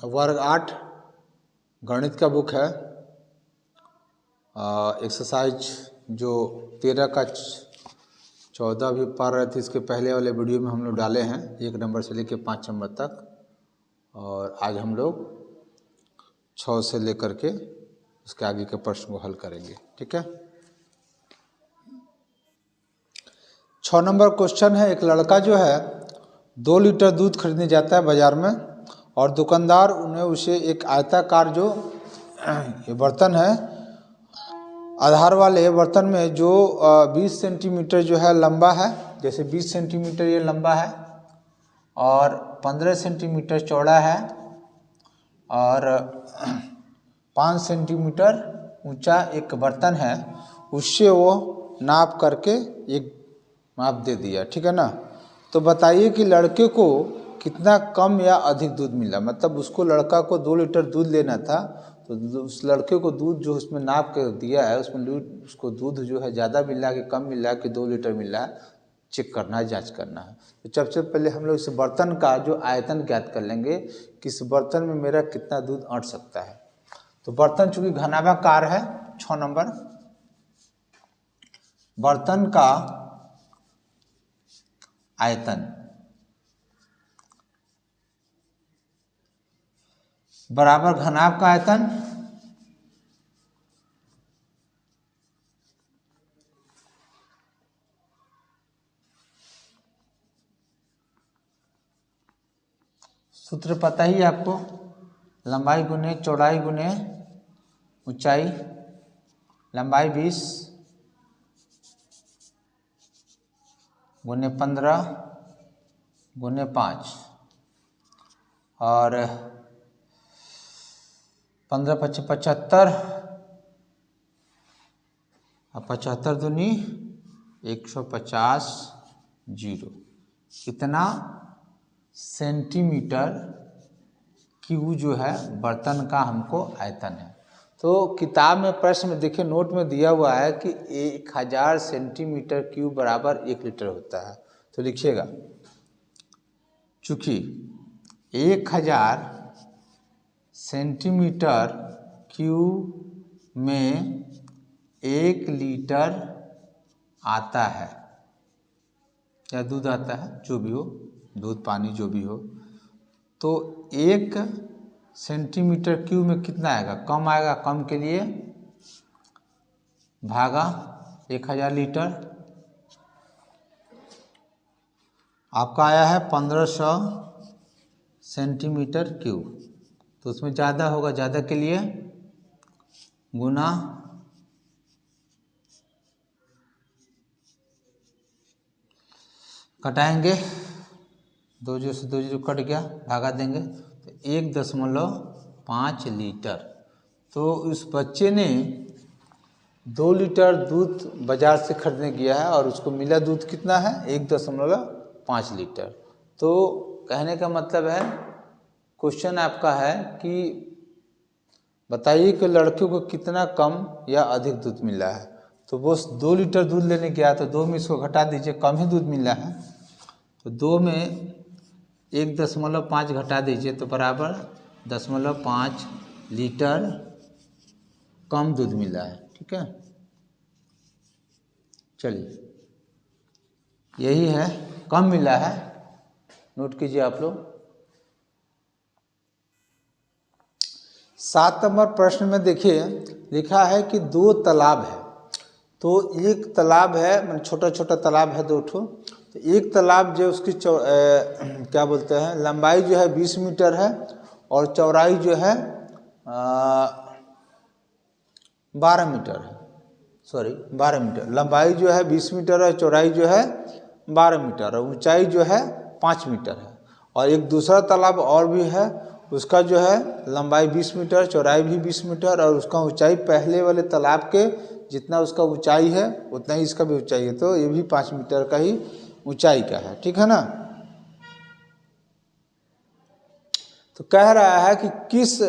वर्ग 8 गणित का बुक है। एक्सरसाइज जो 13 का 14 भी पढ़ रहे थे, इसके पहले वाले वीडियो में हम लोग डाले हैं 1 नंबर से लेकर 5 नंबर तक, और आज हम लोग 6 से लेकर के उसके आगे के प्रश्न को हल करेंगे। ठीक है, 6 नंबर क्वेश्चन है। एक लड़का जो है 2 लीटर दूध खरीदने जाता है बाजार में, और दुकानदार उसे एक आयताकार जो ये बर्तन है, आधार वाले बर्तन में जो 20 सेंटीमीटर जो है लंबा है, जैसे 20 सेंटीमीटर ये लंबा है और 15 सेंटीमीटर चौड़ा है और 5 सेंटीमीटर ऊंचा एक बर्तन है, उससे वो नाप करके एक माप दे दिया। ठीक है ना। तो बताइए कि लड़के को कितना कम या अधिक दूध मिला। मतलब उसको, लड़का को 2 लीटर दूध लेना था, तो उस लड़के को दूध जो उसमें नाप कर दिया है, उसमें उसको दूध जो है ज़्यादा मिला कि कम मिला कि 2 लीटर मिला, चेक करना है, जांच करना है। तो सबसे पहले हम लोग इस बर्तन का जो आयतन ज्ञात कर लेंगे कि इस बर्तन में मेरा कितना दूध अट सकता है। तो बर्तन चूंकि घनाभाकार है, 6 नंबर, बर्तन का आयतन बराबर घनाभ का आयतन सूत्र पता ही है आपको, लंबाई गुने चौड़ाई गुने ऊंचाई, लंबाई 20 गुने 15 गुने 5 और 15 × 75 और 75 दूनी 150 जीरो, कितना सेंटीमीटर क्यूब जो है बर्तन का हमको आयतन है। तो किताब में प्रश्न में देखिए, नोट में दिया हुआ है कि 1000 सेंटीमीटर क्यूब बराबर 1 लीटर होता है। तो लिखिएगा, चूँकि 1000 सेंटीमीटर क्यूब में 1 लीटर आता है या दूध आता है, जो भी हो, दूध पानी जो भी हो, तो 1 सेंटीमीटर क्यूब में कितना आएगा, कम आएगा। कम के लिए भागा 1000 लीटर, आपका आया है 1500 सेंटीमीटर क्यूब। तो उसमें ज़्यादा होगा, ज़्यादा के लिए गुना कटाएंगे, 2 जीरो से 2 जीरो कट गया, भागा देंगे तो 1.5 लीटर। तो उस बच्चे ने 2 लीटर दूध बाजार से खरीदने गया है और उसको मिला दूध कितना है, 1.5 लीटर। तो कहने का मतलब है, क्वेश्चन आपका है कि बताइए कि लड़के को कितना कम या अधिक दूध मिला है। तो वो 2 लीटर दूध लेने गया, तो 2 में इसको घटा दीजिए, कम ही दूध मिला है, तो 2 में 1.5 घटा दीजिए, तो बराबर 0.5 लीटर कम दूध मिला है। ठीक है, चलिए, यही है, कम मिला है, नोट कीजिए आप लोग। 7 नंबर प्रश्न में देखिए, लिखा है कि 2 तालाब है। तो एक तालाब है, मतलब छोटा छोटा तालाब है 2 ठो। तो एक तालाब जो उसकी क्या बोलते हैं, लंबाई जो है 20 मीटर है और चौड़ाई जो है 12 मीटर है। सॉरी, 12 मीटर, लंबाई जो है 20 मीटर है, चौड़ाई जो है 12 मीटर और ऊंचाई जो है 5 मीटर है। और एक दूसरा तालाब और भी है, उसका जो है लंबाई 20 मीटर, चौड़ाई भी 20 मीटर और उसका ऊंचाई पहले वाले तालाब के जितना उसका ऊंचाई है उतना ही इसका भी ऊंचाई है। तो ये भी 5 मीटर का ही ऊंचाई का है। ठीक है ना। तो कह रहा है कि किस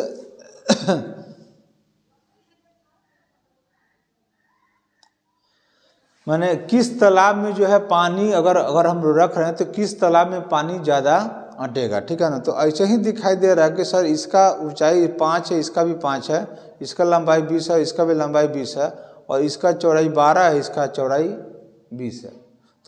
माने किस तालाब में जो है पानी, अगर हम रख रहे हैं तो किस तालाब में पानी ज़्यादा अटेगा, ठीक है ना। तो ऐसे ही दिखाई दे रहा है कि सर इसका ऊंचाई 5 है, इसका भी 5 है, इसका लंबाई 20 है, इसका भी लंबाई 20 है, और इसका चौड़ाई 12 है, इसका चौड़ाई 20 है।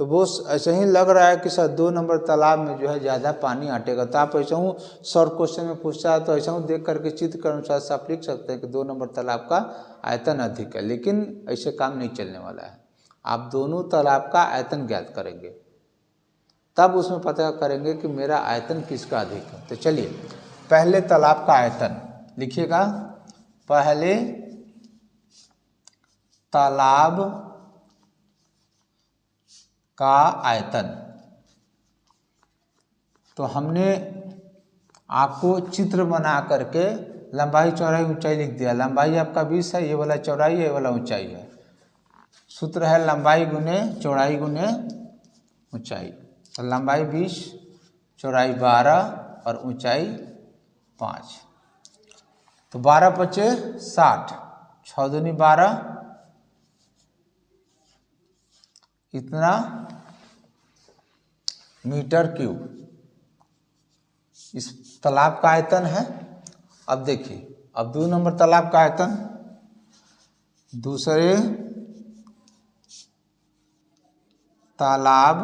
तो वो ऐसे ही लग रहा है कि सर 2 नंबर तालाब में जो है ज़्यादा पानी अटेगा। तो आप ऐसा हूँ शॉर्ट क्वेश्चन में पूछता है तो ऐसा हूँ देख करके चित्र के अनुसार से आप लिख सकते हैं कि 2 नंबर तालाब का आयतन अधिक है। लेकिन ऐसे काम नहीं चलने वाला है, आप दोनों तालाब का आयतन ज्ञात करेंगे, तब उसमें पता करेंगे कि मेरा आयतन किसका अधिक है। तो चलिए पहले तालाब का आयतन लिखिएगा। पहले तालाब का आयतन, तो हमने आपको चित्र बना करके लंबाई चौड़ाई ऊंचाई लिख दिया। लंबाई आपका 20 है, ये वाला चौड़ाई है, ये वाला ऊंचाई है। सूत्र है लंबाई गुने चौड़ाई गुने ऊंचाई। तो लंबाई 20, चौड़ाई 12 और ऊंचाई 5। तो 12 पचे 60, 6 दूनी 12, इतना मीटर क्यूब इस तालाब का आयतन है। अब देखिए, अब 2 नंबर तालाब का आयतन, दूसरे तालाब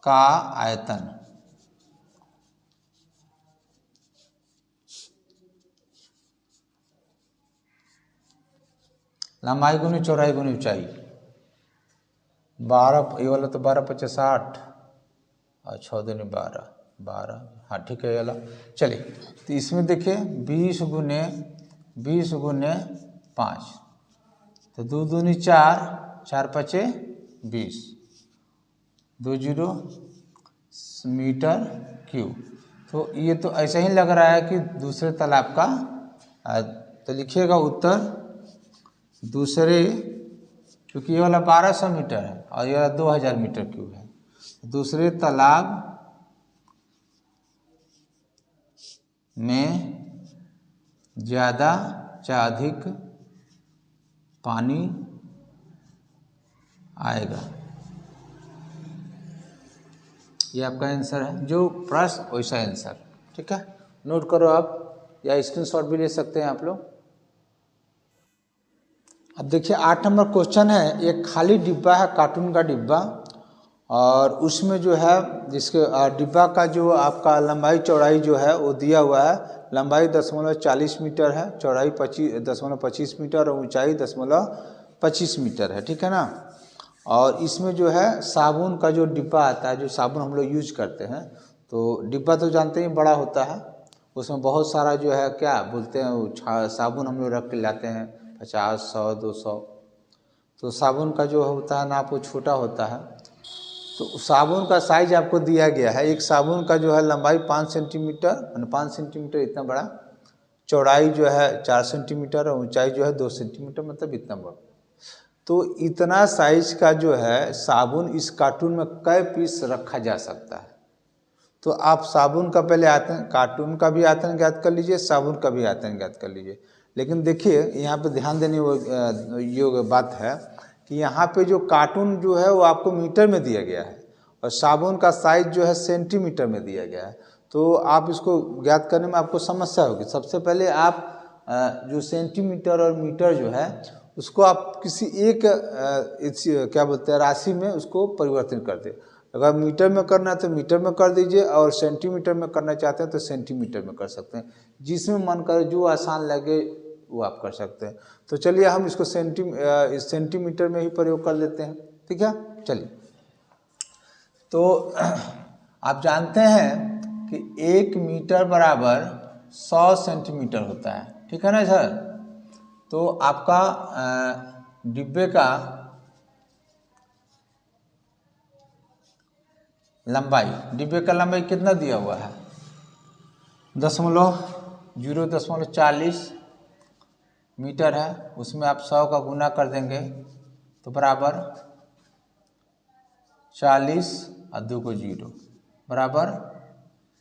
का आयतन, लंबाई गुनी चौड़ाई गुनी ऊंचाई। 12, ये वाला तो 12 पचे 60 और 6 दूनी 12, 12, हाँ ठीक है ये वाला। चलिए तो इसमें देखिए 20 गुने 5, तो 2 दूनी 4, 4 पचे 20, 2 जीरो मीटर क्यूब। तो ये तो ऐसा ही लग रहा है कि दूसरे तालाब का। तो लिखिएगा उत्तर दूसरे, क्योंकि ये वाला 1200 मीटर है और ये वाला 2000 मीटर क्यूब है। दूसरे तालाब में ज़्यादा या अधिक पानी आएगा। ये आपका आंसर है, जो प्रश्न वैसा आंसर, ठीक है। नोट करो आप, या स्क्रीनशॉट भी ले सकते हैं आप लोग। अब देखिए 8 नंबर क्वेश्चन है। एक खाली डिब्बा है, कार्टून का डिब्बा, और उसमें जो है जिसके डिब्बा का जो आपका लंबाई चौड़ाई जो है वो दिया हुआ है। लंबाई 0.40 मीटर है, चौड़ाई 0.25 मीटर और ऊंचाई 0.25 मीटर है, ठीक है ना। और इसमें जो है साबुन का जो डिब्बा आता है, जो साबुन हम लोग यूज करते हैं, तो डिब्बा तो जानते ही बड़ा होता है, उसमें बहुत सारा जो है क्या बोलते हैं साबुन हम लोग रख के लाते हैं, 50, 100, 200। तो साबुन का जो होता है नाप वो छोटा होता है। तो साबुन का साइज आपको दिया गया है। एक साबुन का जो है लंबाई 5 सेंटीमीटर, 5 सेंटीमीटर इतना बड़ा, चौड़ाई जो है 4 सेंटीमीटर और ऊंचाई जो है 2 सेंटीमीटर, मतलब इतना बड़ा। तो इतना साइज का जो है साबुन इस कार्टून में कै पीस रखा जा सकता है। तो आप साबुन का पहले आयतन, कार्टून का भी आयतन ज्ञात कर लीजिए, साबुन का भी आयतन ज्ञात कर लीजिए। लेकिन देखिए यहाँ पे ध्यान देने योग्य बात है कि यहाँ पे जो कार्टून जो है वो आपको मीटर में दिया गया है और साबुन का साइज जो है सेंटीमीटर में दिया गया है। तो आप इसको ज्ञात करने में आपको समस्या होगी। सबसे पहले आप जो सेंटीमीटर और मीटर जो है उसको आप किसी एक क्या बोलते हैं राशि में उसको परिवर्तन कर दे। अगर मीटर में करना है तो मीटर में कर दीजिए, और सेंटीमीटर में करना चाहते हैं तो सेंटीमीटर में कर सकते हैं। जिसमें मन करे, जो आसान लगे वो आप कर सकते हैं। तो चलिए हम इसको सेंटीमीटर में ही प्रयोग कर लेते हैं, ठीक है। चलिए, तो आप जानते हैं कि 1 मीटर बराबर 100 सेंटीमीटर होता है, ठीक है ना सर। तो आपका डिब्बे का लंबाई कितना दिया हुआ है? 0.40 मीटर है। उसमें आप 100 का गुना कर देंगे तो बराबर 40 और 2 को 0 बराबर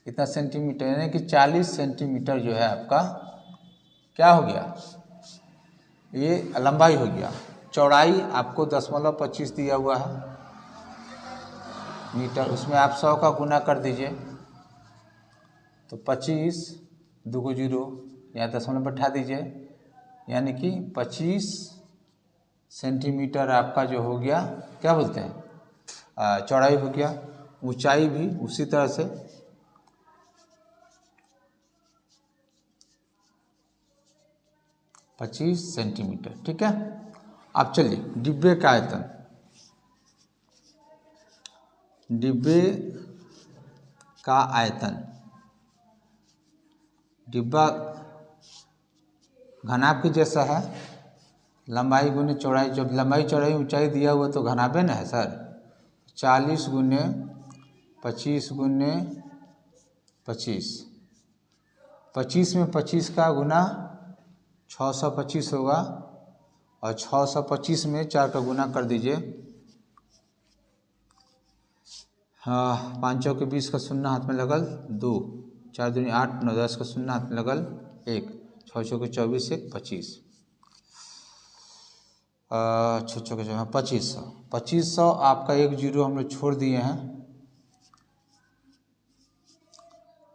इतना सेंटीमीटर, यानी कि 40 सेंटीमीटर जो है आपका क्या हो गया, ये लंबाई हो गया। चौड़ाई आपको 0.25 दिया हुआ है, मीटर, उसमें आप 100 का गुना कर दीजिए तो 25 2 0 या दशमलव बैठा दीजिए, यानी कि 25 सेंटीमीटर आपका जो हो गया, क्या बोलते हैं, चौड़ाई हो गया। ऊंचाई भी उसी तरह से 25 सेंटीमीटर, ठीक है। अब चलिए डिब्बे का आयतन, डिब्बे का आयतन, डिब्बा घनाभ के जैसा है, लंबाई गुने चौड़ाई, जब लंबाई चौड़ाई ऊंचाई दिया हुआ तो घनाभे ना है सर। 40 गुने 25 गुने 25, 25 में 25 का गुना 625 होगा, और 625 में 4 का गुना कर दीजिए। हाँ, 5 चौके 20 का शून्य हाथ में लगल 2, 4 दूनी 8, 9 10 का शून्य हाथ में लगल 1, 6 चौके 24 1 25, 6 चौके 2500, 2500 आपका 1 जीरो हम लोग छोड़ दिए हैं,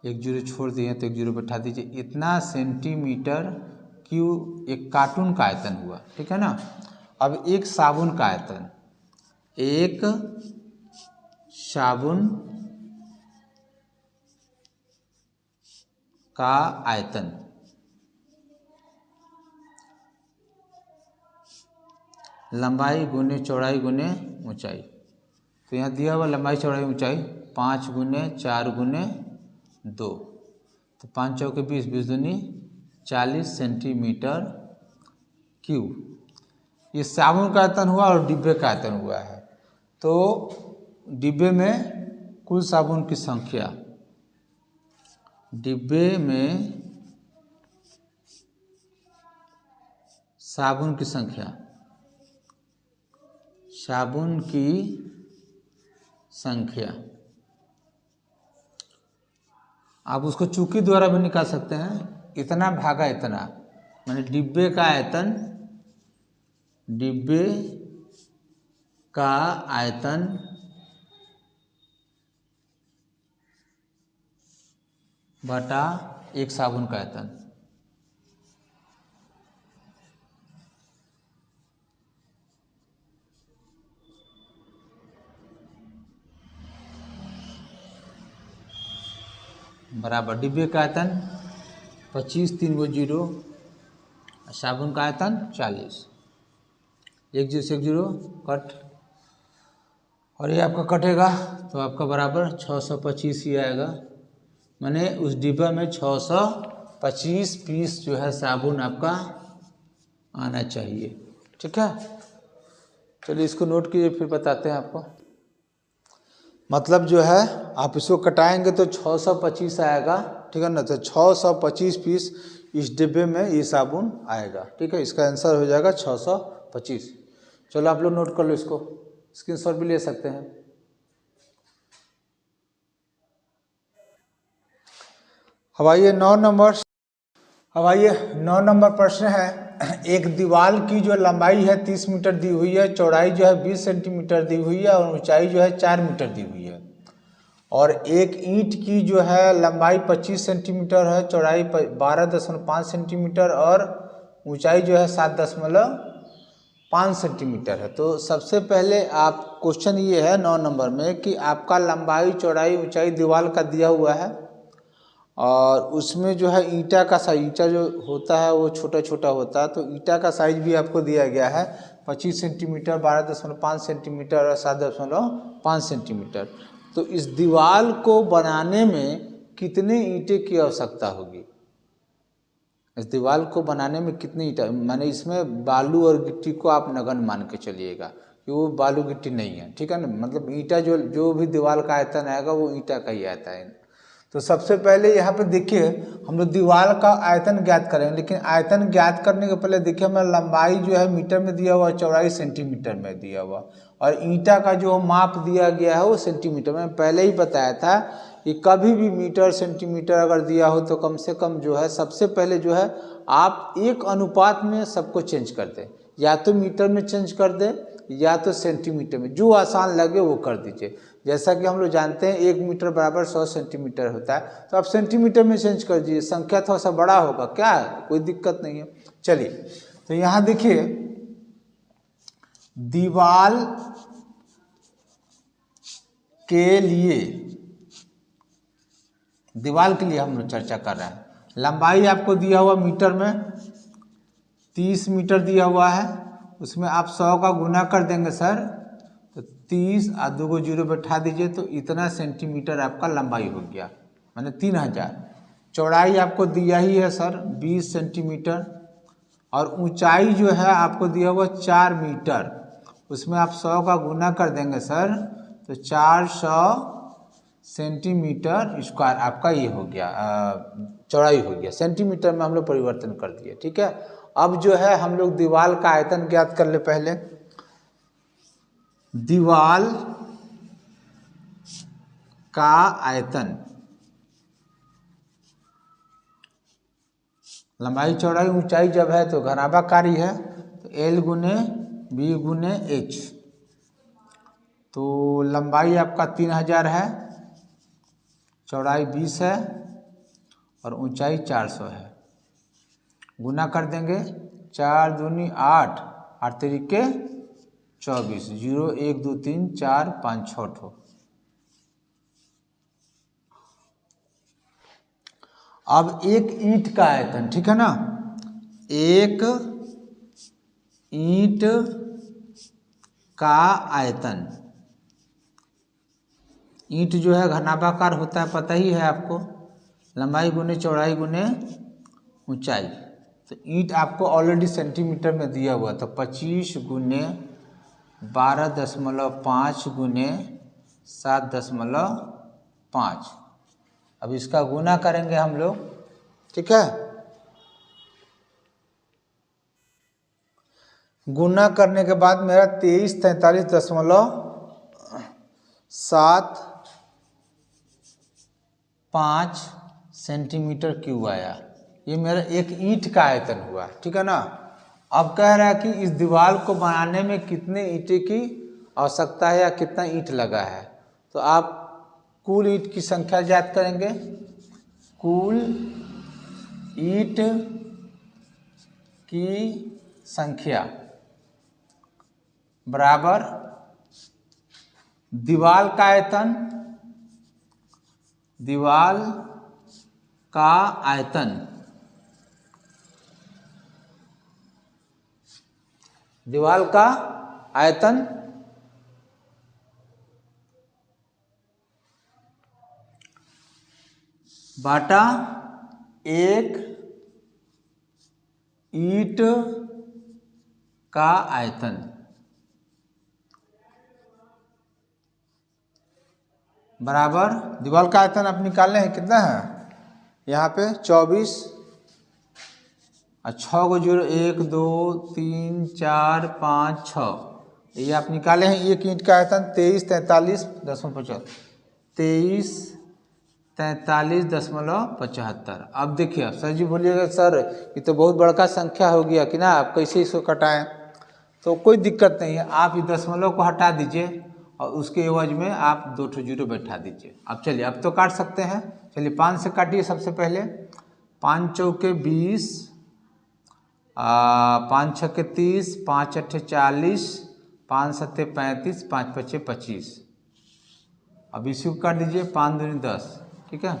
1 जीरो छोड़ दिए हैं तो 1 जीरो बैठा दीजिए। इतना सेंटीमीटर क्यूब एक कार्टून का आयतन हुआ, ठीक है ना। अब एक साबुन का आयतन, एक साबुन का आयतन, लंबाई गुने चौड़ाई गुने ऊंचाई, तो यहाँ दिया हुआ लंबाई चौड़ाई ऊंचाई 5 गुने 4 गुने 2, तो 5 चौके 20, 20 दूनी 40 सेंटीमीटर क्यूब। ये साबुन का आयतन हुआ और डिब्बे का आयतन हुआ है। तो डिब्बे में कुल साबुन की संख्या, डिब्बे में साबुन की संख्या, साबुन की संख्या आप उसको चूकी द्वारा भी निकाल सकते हैं। इतना भागा इतना, माने डिब्बे का आयतन, डिब्बे का आयतन बटा एक साबुन का आयतन। बराबर डिब्बे का आयतन 25 3 गो जीरो, साबुन का आयतन 40, 1 जीरो से 1 जीरो कट, और ये आपका कटेगा तो आपका बराबर 625 ही आएगा। माने उस डिब्बा में 625 पीस जो है साबुन आपका आना चाहिए, ठीक है। चलिए इसको नोट कीजिए, फिर बताते हैं आपको। मतलब जो है आप इसको कटाएंगे तो 625 आएगा, ठीक है ना। तो 625 पीस इस डिब्बे में ये साबुन आएगा, ठीक है। इसका आंसर हो जाएगा 625। चलो आप लोग नोट कर लो, इसको स्क्रीनशॉट भी ले सकते हैं। अब आइए 9 नंबर प्रश्न है। एक दीवार की जो लंबाई है 30 मीटर दी हुई है, चौड़ाई जो है 20 सेंटीमीटर दी हुई है और ऊंचाई जो है 4 मीटर दी हुई है, और एक ईंट की जो है लंबाई 25 सेंटीमीटर है, चौड़ाई 12.5 सेंटीमीटर और ऊंचाई जो है 7.5 सेंटीमीटर है। तो सबसे पहले आप क्वेश्चन ये है 9 नंबर में कि आपका लंबाई चौड़ाई ऊंचाई दीवार का दिया हुआ है, और उसमें जो है ईंटा का साइज, ईंटा जो होता है वो छोटा छोटा होता है, तो ईंटा का साइज भी आपको दिया गया है 25 सेंटीमीटर, 12.5 सेंटीमीटर और 7.5 सेंटीमीटर। तो इस दीवार को बनाने में कितने ईंटें की आवश्यकता होगी? इस दीवार को बनाने में कितनी ईंटा, माने इसमें बालू और गिट्टी को आप नगण्य मान के चलिएगा कि वो बालू गिट्टी नहीं है, ठीक है ना। मतलब ईंटा जो भी दीवार का आयतन आएगा वो ईंटा का ही आता है। तो सबसे पहले यहाँ पे देखिए हम लोग दीवार का आयतन ज्ञात करेंगे, लेकिन आयतन ज्ञात करने के पहले देखिए हमारा लंबाई जो है मीटर में दिया हुआ, चौड़ाई सेंटीमीटर में दिया हुआ, और ईंटा का जो माप दिया गया है वो सेंटीमीटर में। पहले ही बताया था कि कभी भी मीटर सेंटीमीटर अगर दिया हो तो कम से कम जो है सबसे पहले जो है आप एक अनुपात में सबको चेंज कर दें, या तो मीटर में चेंज कर दें या तो सेंटीमीटर में, जो आसान लगे वो कर दीजिए। जैसा कि हम लोग जानते हैं 1 मीटर बराबर 100 सेंटीमीटर होता है, तो आप सेंटीमीटर में चेंज कर दीजिए, संख्या थोड़ा सा बड़ा होगा, क्या है, कोई दिक्कत नहीं है। चलिए, तो यहाँ देखिए दीवाल के लिए, दीवाल के लिए हम लोग चर्चा कर रहे हैं। लंबाई आपको दिया हुआ मीटर में 30 मीटर दिया हुआ है, उसमें आप 100 का गुना कर देंगे सर, तो 30 और 2 को 0 बैठा दीजिए, तो इतना सेंटीमीटर आपका लंबाई हो गया, माने 3000। चौड़ाई आपको दिया ही है सर 20 सेंटीमीटर, और ऊंचाई जो है आपको दिया हुआ 4 मीटर, उसमें आप 100 का गुना कर देंगे सर, तो 400 सेंटीमीटर स्क्वायर आपका ये हो गया, चौड़ाई हो गया। सेंटीमीटर में हम लोग परिवर्तन कर दिए, ठीक है। अब जो है हम लोग दीवाल का आयतन ज्ञात कर ले पहले। दीवाल का आयतन, लंबाई चौड़ाई ऊंचाई जब है तो घनाभाकारी है, तो L गुने B गुने H। तो लंबाई आपका 3000 है, चौड़ाई 20 है और ऊंचाई 400 है। गुना कर देंगे, 4 दूनी 8, 8 तरीके 24, 0 1 2 3 4 5 6 ठो। अब एक ईंट का आयतन, ठीक है ना, एक ईंट का आयतन, ईंट जो है घनाभाकार होता है, पता ही है आपको, लंबाई गुने चौड़ाई गुने ऊंचाई। तो ईंट आपको ऑलरेडी सेंटीमीटर में दिया हुआ था, 25 गुने 12.5 गुने 7.5। अब इसका गुना करेंगे हम लोग, ठीक है। गुना करने के बाद मेरा 2343.75 सेंटीमीटर क्यूब आया। ये मेरा एक ईंट का आयतन हुआ, ठीक है ना। अब कह रहा है कि इस दीवार को बनाने में कितने ईंटें की आवश्यकता है या कितना ईंट लगा है। तो आप कुल ईंट की संख्या ज्ञात करेंगे। कुल ईंट की संख्या बराबर दीवार का आयतन, दीवार का आयतन, दीवार का आयतन बाटा एक ईंट का आयतन। बराबर दीवार का आयतन आप निकालने हैं, कितना है यहाँ पे 24 और 6 को 0 1 2 3 4 5 6, ये आप निकाले हैं। एक ईंट का आयतन 2343.75, 2343.75। अब देखिए सर जी बोलिएगा सर ये तो बहुत बड़का संख्या हो गया कि ना, आप कैसे इसको कटाएं। तो कोई दिक्कत नहीं है, आप इस दशमलव को हटा दीजिए और उसके एवज में आप 2 ठो 0 बैठा दीजिए। अब चलिए अब तो काट सकते हैं। चलिए 5 से काटिए सबसे पहले। 5 चौके 20, 5 छक्के 30, 5 अट्ठे 40, 5 सत्ते 35, 5 पच्चे 25। अब इसी को काट दीजिए, 5 दूनी 10, ठीक है।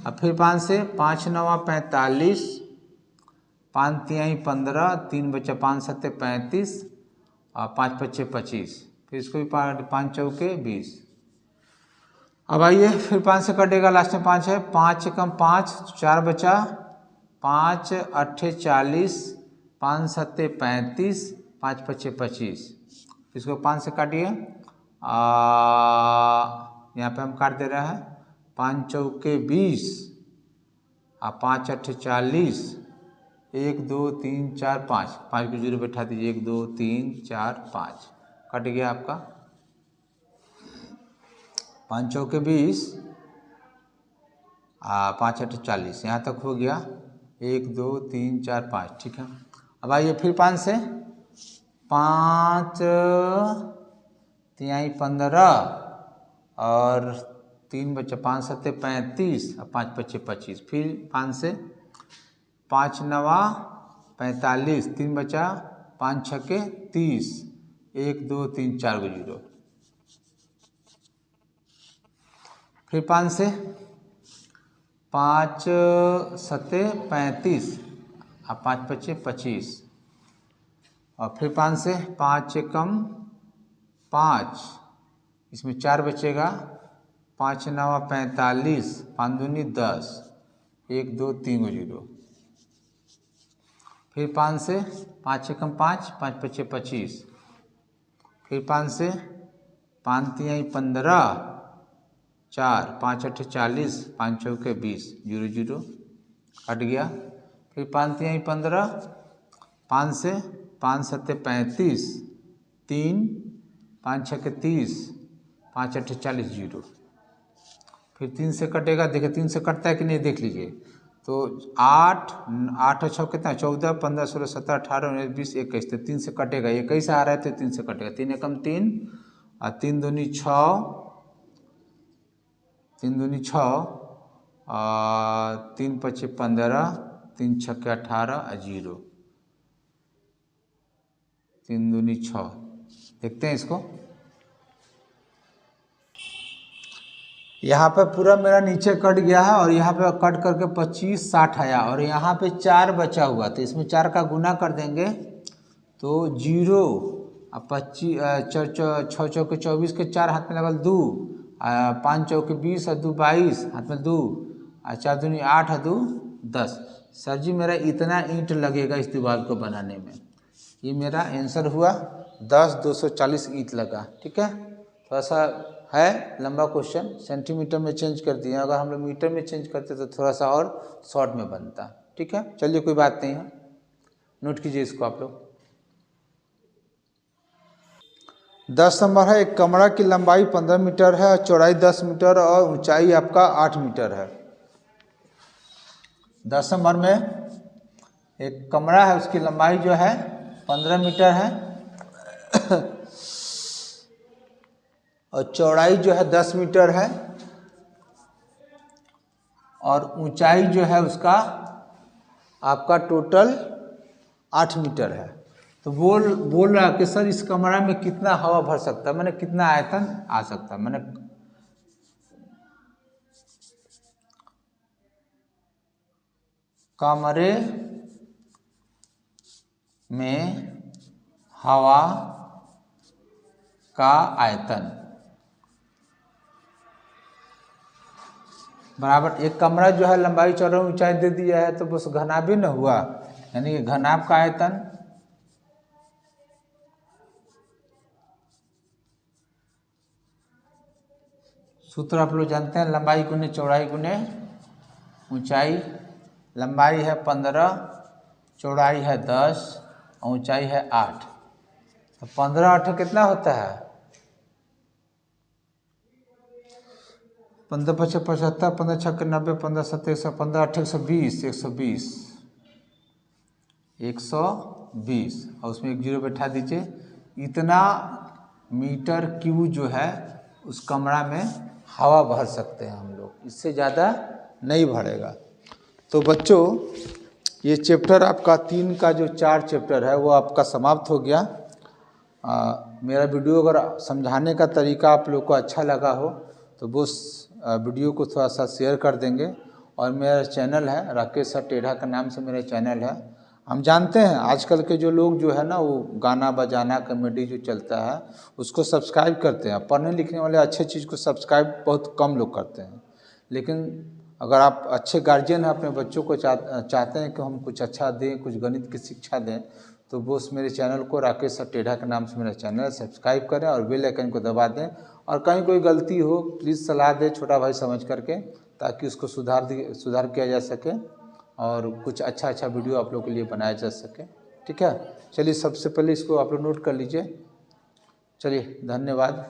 अब फिर 5 से 5 नवा 45, 5 तिहाई 15, 3 बचा 5 सत्ते 35 और 5 पच्चे 25। फिर इसको भी 5 चौके 20। अब आइए फिर 5 से कटेगा, लास्ट में 5 है, 5 कम 5 4 बचा, 5 अट्ठे 40, 5 सत्ते 35, 5 पच्चे 25। इसको 5 से काटिए, यहाँ पे हम काट दे रहे हैं 5 चौके 20 और 5 अट्ठे 40, 1 2 3 4 5, 5 को 0 बैठा दीजिए, 1 2 3 4 5, कट गया आपका। 5 चौके 20 5 अट्ठे 40, यहाँ तक हो गया, 1 2 3 4 5, ठीक है। अब आइए फिर 5 से 5 तिहाई 15 और 3 बचा 5 सत्ते 35 और 5 पच्चे 25। फिर 5 से 5 नवा 45, 3 बचा 5 छक्के 30, 1 2 3 4 को 0। फिर 5 से 5 सत्ते 35 और 5 पच्चे 25 और फिर 5 से 5 एकम 5, इसमें 4 बचेगा, 5 नवा 45, 5 दूनी 10, 1 2 3 को 0। फिर 5 से 5 एकम 5, 5 पच्चे 25। फिर 5 से 5 तिहाई 15, 4 5 अट्ठे 40, 5 चौके 20, 0 0 कट गया। फिर 5 तिहाई 15, 5 से 5 सत्ते 35, 3 5 छक्के 30, 5 अट्ठे 40, 0। फिर 3 से कटेगा, देखिए 3 से कटता है कि नहीं देख लीजिए। तो 8 8 छः कितना 14 15 16 17 18 19 20 21, तो 3 से कटेगा, 21 आ रहा है तो 3 से कटेगा। 3 एकम 3 और 3 दूनी 6, 3 दूनी 6 और 3 पच्चे 15, 3 छक्के 18 और 0, 3 दूनी 6। देखते हैं इसको, यहाँ पे पूरा मेरा नीचे कट गया है और यहाँ पे कट करके 25 60 आया और यहाँ पे 4 बचा हुआ, तो इसमें 4 का गुना कर देंगे तो 0 और 25 6 चौके 24 के 4 हाथ में लगल 2, 5 चौके 20 और 2 22 हाथ में 2 और 4 दूनी 8 और 2 10। सर जी मेरा इतना ईंट लगेगा इस दीवार को बनाने में, ये मेरा आंसर हुआ 10 240 ईंट लगा। ठीक है, थोड़ा सा है लंबा क्वेश्चन, सेंटीमीटर में चेंज कर दिए, अगर हम लोग मीटर में चेंज करते तो थोड़ा सा और शॉर्ट में बनता। ठीक है, चलिए कोई बात नहीं है, नोट कीजिए इसको आप लोग। 10 नंबर है, एक कमरा की लंबाई 15 मीटर है, चौड़ाई 10 मीटर और ऊंचाई आपका 8 मीटर है। 10 नंबर में एक कमरा है, उसकी लंबाई जो है 15 मीटर है और चौड़ाई जो है 10 मीटर है और ऊंचाई जो है उसका आपका टोटल 8 मीटर है। तो बोल रहा है कि सर इस कमरा में कितना हवा भर सकता है, मैंने कितना आयतन आ सकता है। मैंने कमरे में हवा का आयतन बराबर, एक कमरा जो है लंबाई चौड़ाई ऊंचाई दे दिया है तो बस घनाभ भी न हुआ, यानी कि घनाभ का आयतन सूत्र आप लोग जानते हैं, लंबाई गुने चौड़ाई गुने ऊंचाई। लंबाई है 15, चौड़ाई है 10 और ऊंचाई है 8, तो 15 8 कितना होता है, 15 5 75, 15 6 90, 15 7 115, 8 120, 120 120 और उसमें एक जीरो बैठा दीजिए। इतना मीटर क्यूब जो है उस कमरा में हवा भर सकते हैं हम लोग, इससे ज़्यादा नहीं भरेगा। तो बच्चों ये चैप्टर आपका 3 का जो 4 चैप्टर है वो आपका समाप्त हो गया। मेरा वीडियो अगर समझाने का तरीका आप लोग को अच्छा लगा हो तो वो वीडियो को थोड़ा सा शेयर कर देंगे। और मेरा चैनल है राकेश सर टेढ़ा का नाम से मेरा चैनल है। हम जानते हैं आजकल के जो लोग जो है ना वो गाना बजाना कॉमेडी जो चलता है उसको सब्सक्राइब करते हैं, पढ़ने लिखने वाले अच्छे चीज़ को सब्सक्राइब बहुत कम लोग करते हैं। लेकिन अगर आप अच्छे गार्जियन हैं, अपने बच्चों को चाहते हैं कि हम कुछ अच्छा दें, कुछ गणित की शिक्षा दें, तो वो मेरे चैनल को राकेश सर टेढ़ा के नाम से मेरा चैनल सब्सक्राइब करें और बेल आइकन को दबा दें। और कहीं कोई गलती हो प्लीज़ सलाह दें छोटा भाई समझ करके, ताकि उसको सुधार किया जा सके और कुछ अच्छा वीडियो आप लोगों के लिए बनाया जा सके। ठीक है, चलिए सबसे पहले इसको आप लोग नोट कर लीजिए। चलिए धन्यवाद।